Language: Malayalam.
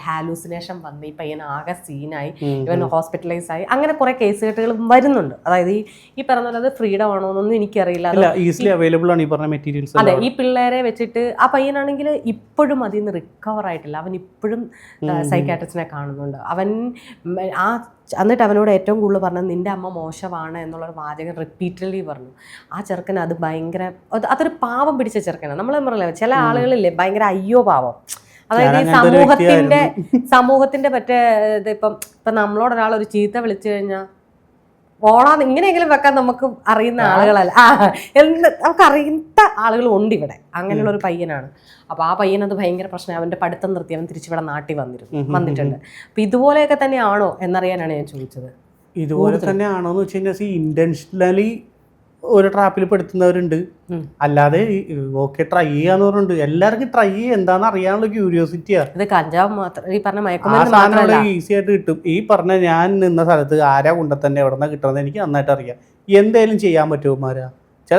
ഹാലൂസിനേഷൻ വന്ന് ഈ പയ്യൻ ആകെ സീനായി, ഇവൻ ഹോസ്പിറ്റലൈസ് ആയി, അങ്ങനെ കുറെ കേസ് കെട്ടുകൾ വരുന്നുണ്ട്. അതായത് ഈ പറഞ്ഞ പോലെ അത് ഫ്രീഡം ആണോ എന്നൊന്നും എനിക്കറിയില്ല. ഈസിലി അവൈലബിൾ ആണ് ഈ പറഞ്ഞ മെറ്റീരിയൽസ്. അതെ, ഈ പിള്ളേരെ വെച്ചിട്ട് ആ പയ്യനാണെങ്കിൽ ഇപ്പോഴും അതിൽ നിന്ന് റിക്കവർ ആയിട്ടില്ല. അവൻ ഇപ്പോഴും സൈക്കാട്രിസ്റ്റിനെ കാണുന്നുണ്ട്. അവൻ എന്നിട്ട് അവനോട് ഏറ്റവും കൂടുതൽ പറഞ്ഞത് നിന്റെ അമ്മ മോശമാണ് എന്നുള്ളൊരു വാചകം റിപ്പീറ്റഡ്ലി പറഞ്ഞു. ആ ചെറുക്കന് അത് ഭയങ്കര, അതൊരു പാവം പിടിച്ച ചെറുക്കനാണ്. നമ്മൾ പറയില്ല, ചില ആളുകളില്ലേ ഭയങ്കര അയ്യോ പാവം. അതായത് ഈ സമൂഹത്തിന്റെ മറ്റേ ഇപ്പം നമ്മളോട് ഒരാൾ ഒരു ചീത്ത വിളിച്ചു കഴിഞ്ഞാൽ ഓടാന്ന് ഇങ്ങനെയെങ്കിലും വെക്കാൻ നമുക്ക് അറിയുന്ന ആളുകളല്ല, നമുക്ക് അറിയുന്ന ആളുകൾ ഉണ്ട് ഇവിടെ. അങ്ങനെയുള്ള ഒരു പയ്യനാണ്. അപ്പോൾ ആ പയ്യനത് ഭയങ്കര പ്രശ്നം. അവൻ്റെ പഠിത്തം നിർത്തി അവൻ തിരിച്ചിവിടെ നാട്ടിൽ വന്നിട്ടുണ്ട്. അപ്പം ഇതുപോലെയൊക്കെ തന്നെയാണോ എന്നറിയാനാണ് ഞാൻ ചോദിച്ചത്. ഇതുപോലെ തന്നെ ആണോ എന്ന് വെച്ച് കഴിഞ്ഞാൽ ഇന്റൻഷനലി ഒരു ട്രാപ്പിൽ പെടുത്തുന്നവരുണ്ട്. അല്ലാതെ ഓക്കെ ട്രൈ ചെയ്യാന്ന് പറഞ്ഞിട്ടുണ്ട്. എല്ലാവർക്കും ട്രൈ ചെയ്യുക എന്താണെന്ന് അറിയാനുള്ള ക്യൂരിയോസിറ്റിയാണ്. ഇത് കഞ്ചാവ് മാത്രം ഈ പറഞ്ഞ മയക്കുമരുന്ന് ഈസി ആയിട്ട് കിട്ടും. ഈ പറഞ്ഞ ഞാൻ നിന്ന സ്ഥലത്ത് ആരാ കൊണ്ടുതന്നെ എവിടെ നിന്നാ കിട്ടുന്നത് എനിക്ക് നന്നായിട്ട് അറിയാം. എന്തേലും ചെയ്യാൻ പറ്റുമോ മാരാ?